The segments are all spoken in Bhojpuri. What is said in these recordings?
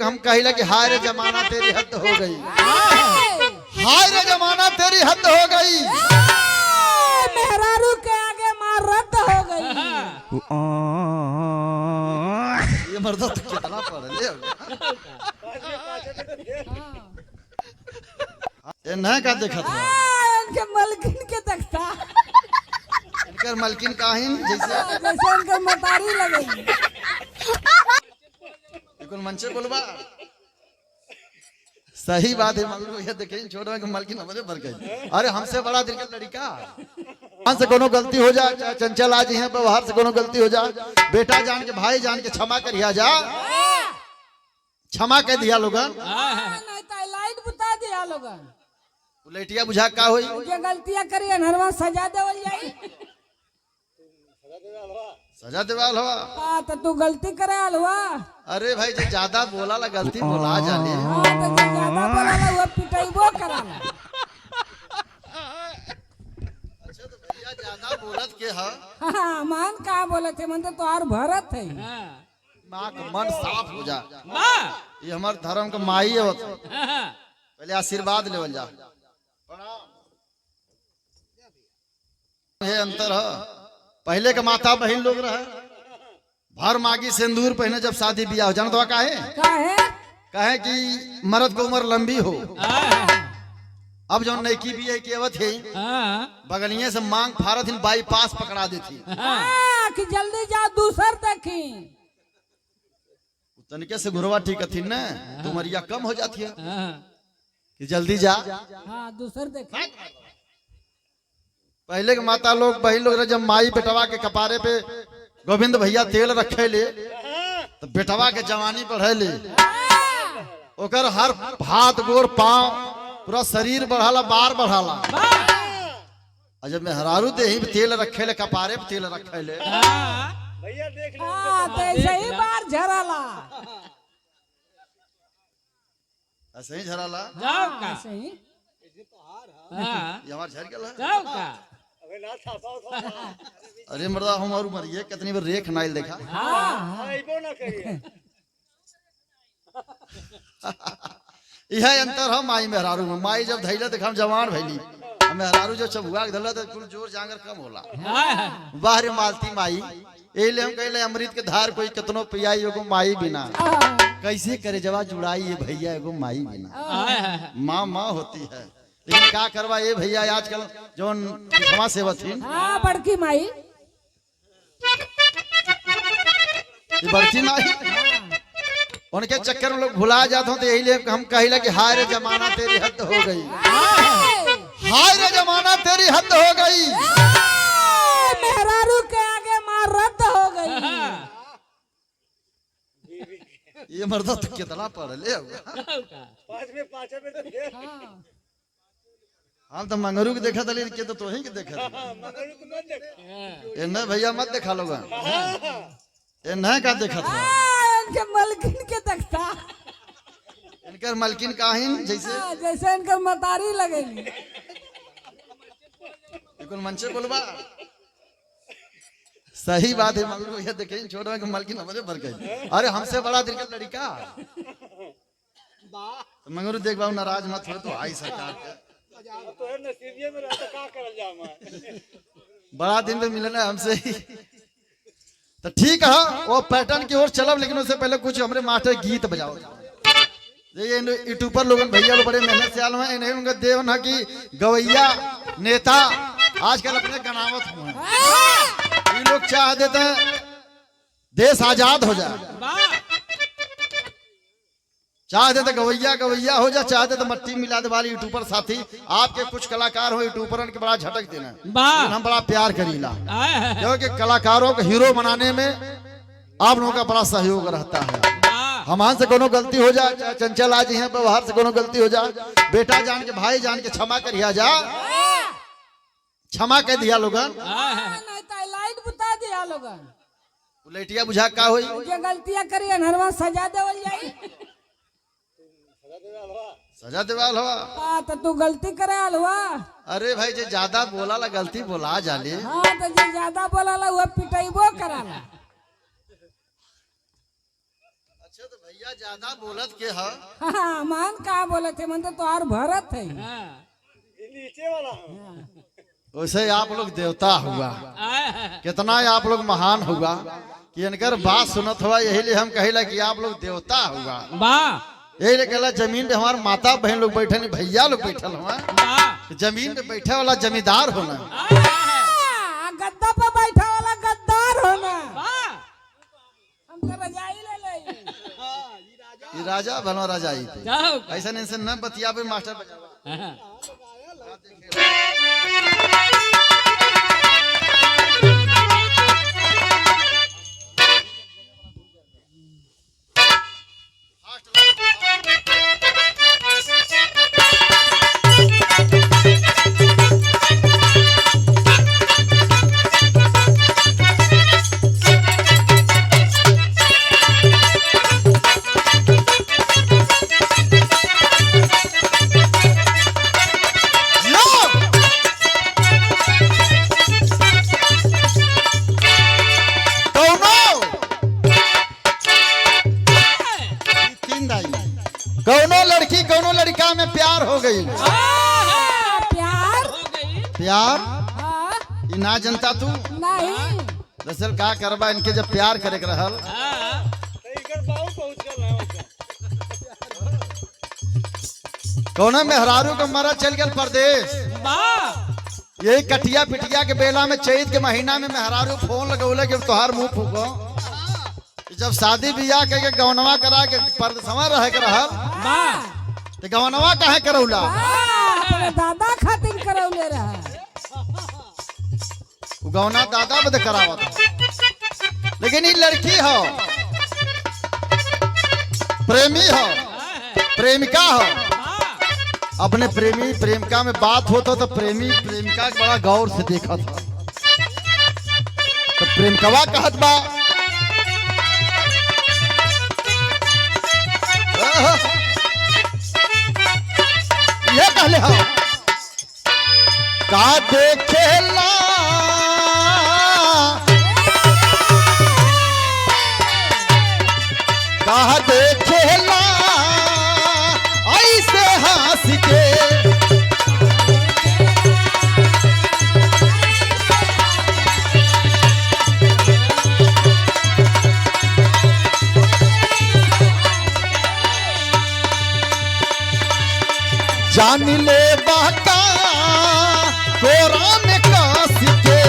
हम कहिला कि हाय रे जमाना तेरी हद हो गई, हाय रे जमाना तेरी हद हो गई, मेहरारू के आगे मार रद्द हो गई। ये मर्दा तो कितना पढ़ ले ये नया का देखा था इनके मलकिन के देखता, इनकर मलकिन काहिन जैसे इनके मतारी लगेगी। बिल्कुल मन से बोलबा सही बात है। मगर ये देखे छोड़ के मलकिन हमारे भर गई। अरे हमसे बड़ा दिल का लड़का से कोनो गलती हो जा, चंचल आज यहाँ व्यवहार से कोनो गलती हो जा, बेटा जान के भाई जान के क्षमा करिया जा, क्षमा कह दिया लोगन, नहीं तो लाइट बुता दिया लोगन। लेटिया बुझा का होई जो गलतियां करी नरवा सजा देवल जाई, सजा देवाल हो। तो तू गलती करे अलवा। अरे भाई जो ज्यादा बोला ला गलती बोला जाने, तो जो ज्यादा बोला ला वो पिटाइबो कराला। अच्छा तो भैया ज्यादा बोलत के हा हाँ मान कहा बोले थे, मन तो तोहार भरत है। माँ का मन साफ हो जा, ये हमार धर्म का माई है। पहले आशीर्वाद लेवल जा, ये अंतर है। पहले के माता बहन लोग रहे भर मागी सिंदूर पहने जब शादी बियाह हो जाना तो कहे कि मर्द को उम्र लंबी हो। अब जो नईकी भी है केवत है बगलिये से मांग फारत बाईपास पकड़ा देती कि जल्दी जा दूसर देखी, तनिके से घुरवा ठीक थी न तुम्हारिया कम हो जाती है कि जल्दी जा। हाँ दूसर देखी। पहले के माता लोग बहन लोग जब माई बेटवा के कपारे पे गोविंद भैया तेल रखे ले तो बेटवा के जवानी बढ़े ले, ओकर हर हाथ गोर पांव पूरा शरीर बढ़ाला, बार बढ़ाला। और जब मेहरारू देही पे तेल रखे ले, कपारे पे तेल रखे ले, भैया देख तो ऐसे ही बार झराला, ऐसे ही झराला। ऐसे ही ये हमार झर गया अबे ना था पाओ। अरे मर्दा हमारू मरिए कितनी बार रेख नाइल देखा। आइबो ना करिए। यह अंतर है माई मेहरारू में। माई जब धैले देखा हम जवान भैली, मेहरारू जो चबुआ धला तो कुल जोर जांगर कम होला। बाहर मालती माई एले हम कहले अमृत के धार कोई कितनो पियाई एगो माई बिना कैसे करे जवा जुड़ाई ये भैया एगो माई बिना। माँ माँ होती है, लेकिन क्या करवा ये भैया आजकल जो समाज सेवा थी बड़की माई, ये बड़की माई उनके चक्कर में लोग भुला जाते हो। तो यही लिए हम कहिला कि हाय रे जमाना तेरी हद हो गई, हाय रे जमाना तेरी हद हो गई, मेहरारू के आगे मार रद्द हो गई। ये मर्दा तो कितना पढ़ ले पांच में तो हम तो मंगरू के देखा था के तो ही के देखा था। ये न भैया मत देखा लोग, ये न का देखा था इनके मलकिन के देखता, इनकर मलकिन काहिन जैसे इनके मतारी लगेगी। बिल्कुल मन से बोलबा सही बात है। मगर ये देखे छोड़ के मलकिन हमारे भर गई। अरे हमसे बड़ा दिल का लड़का तो मगर देख बाबू नाराज मत हो तो आई सरकार के तो है नसीबिये में रहता का करल जामा। बड़ा दिन पे मिलना है हमसे ही तो ठीक है। वो पैटर्न की ओर चलब, लेकिन उससे पहले कुछ हमारे मास्टर गीत बजाओ। ये यूट्यूबर लोग भैया लोग बड़े मेहनत से आल हैं, उनका देव ना कि गवैया नेता आजकल अपने गनावत हुए हैं। ये लोग चाह देते हैं देश आजाद हो जाए, चाहते तो गवैया गवैया हो जा, चाहते तो मट्टी मिला दे वाले यूट्यूबर साथी आपके कुछ कलाकार हो यूट्यूबरन के बड़ा झटक देना, लेकिन हम बड़ा प्यार करीला क्योंकि कलाकारों को हीरो बनाने में आप लोगों का बड़ा सहयोग रहता है। हमारे से कोनो गलती हो जा, चंचल आज यहाँ व्यवहार से कोनो गलती हो जा, बेटा जान के भाई जान के क्षमा करिया जा, क्षमा कह दिया लोगन, नहीं तो लाइट बुता दिया लोगन। लेटिया बुझा का होई जो गलतियां करी नरवा सजा देवल जाई, सजा देवाल हो। तो तू गलती करे अलवा। अरे भाई जो ज्यादा बोला ला गलती बोला जाले, हाँ तो जो ज्यादा बोला ला वो पिटाइबो कराला। अच्छा तो भैया ज्यादा बोलत के ह हाँ, मान का बोले थे मन तो तोहार भरत है ये नीचे वाला है। वैसे आप लोग देवता हुआ, कितना आप लोग महान हुआ कि इनकर बात सुनत हुआ। यही लिए हम कहिला कि आप लोग देवता हुआ। यही लिए कहला जमीन पे हमारे माता बहन लोग बैठे नहीं, भैया लोग बैठल हुआ। जमीन पे बैठे वाला जमींदार होना, गद्दा पे बैठा वाला गद्दार होना। हम तो रजाई ले ले ये राजा भला राजा ही थे। ऐसा नहीं से न बतिया पे मास्टर बजावा। कौनो लड़की कौनो लड़का में प्यार हो गई। प्यार प्यार हाँ, ये ना जनता तू नहीं दरअसल का करबा इनके जब प्यार करे के रहल तो इकर बाऊ पहुंच गल है वैसे। कौनो मेहरारू को मरा चल गया परदेश। यही कटिया पिटिया के बेला में चैत के महीना में मेहरारू फोन लगौले कि तोहार मुंह फूको। जब शादी बियाह करके गवनवा करा के परदेशवा रहे के रहल तो गवनवा काहे करौला? अपने दादा खातिर करौले रहा। वो गवना दादा बदे करावत, लेकिन ये लड़की हो, प्रेमी हो, प्रेमिका हो। अपने प्रेमी प्रेमिका में बात होता तो प्रेमी प्रेमिका के बड़ा गौर से देखा था। तो प्रेमिकवा कहत बा ये कहले हो का देखेला का देखेला ऐसे हंस के जान ले बाका कोरा में कास के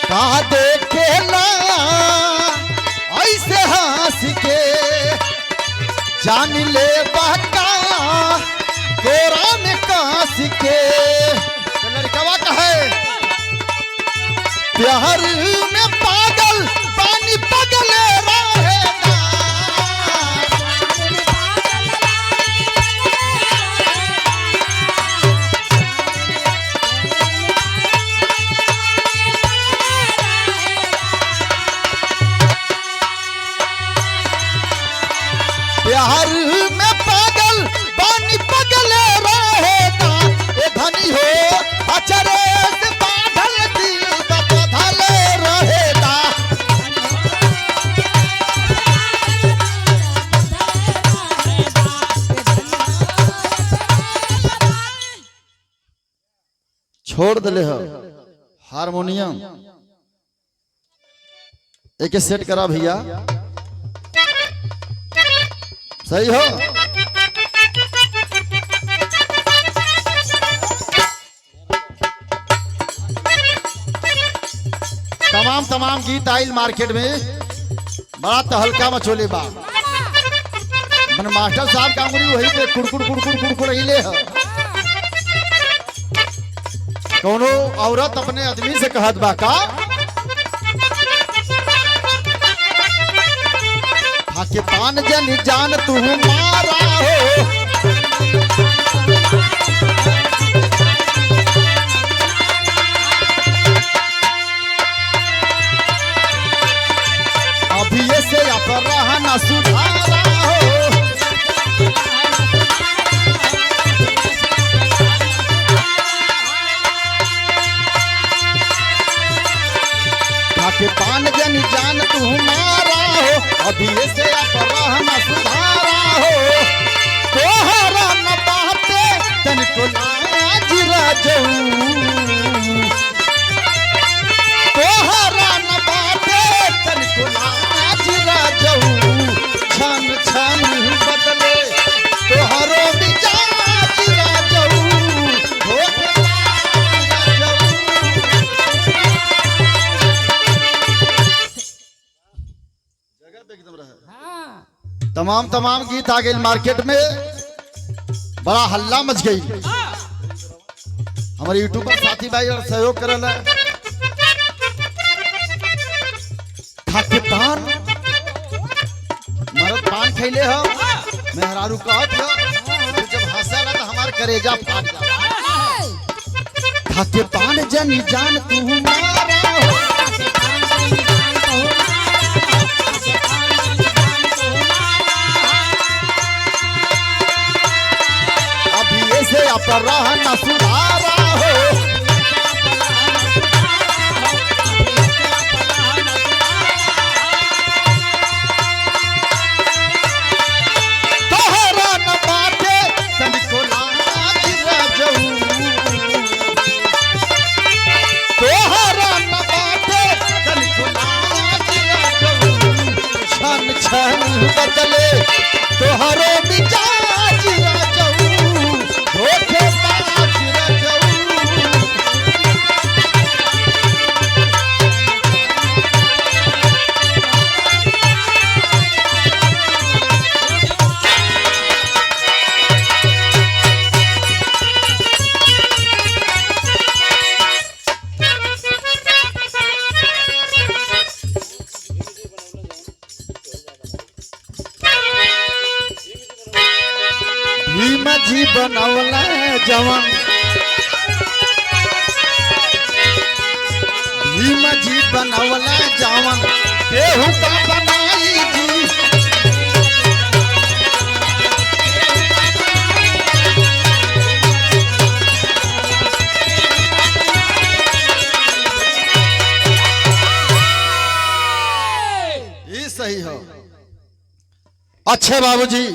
का देखेला ऐसे हंस के जान ले बाका कोरा में कास के। लड़कवा कहे प्यार में पागल पानी पगले रहेगा। प्यार में पागल पानी पगले रहेगा। ए धनी हो अचरे से बांधल दिल बधले रहेगा। छोड़ दले हो हारमोनियम एक सेट करा भैया, सही हो। तमाम गीत आइल मार्केट में, बड़ा तहलका मचोले बा। मन मास्टर साहब का अंगुरी वही पे कुड़कुड़ हिले है। कौनो औरत अपने आदमी से कहत बा का हाके पान जन जान तू मारा हो। अभी से अपराह न सुधारा हो। तमाम गीत आ गए मार्केट में, बड़ा हल्ला मच गई। हमारे यूट्यूबर साथी भाई और सहयोग करल है। खाके पान मरद पान खैले हो, मेहरारू कहत हो, जब हंसला तो हमार करेजा फाट जाला। खाके पान जनी जान तू मारा हो, अभी ऐसे अपराह न सुधारा हो। तोहरा न बाटे तनिको लाज रजऊ, तोहरा न बाटे तनिको लाज रजऊ। छन छन बदले तोहरो मिजाज रजऊ, धोखेबाज रजऊ। भीम जी बनवला जवन, भीम जी बनवला जवन, केहू का बनाई जी। ये सही हो। अच्छे बाबूजी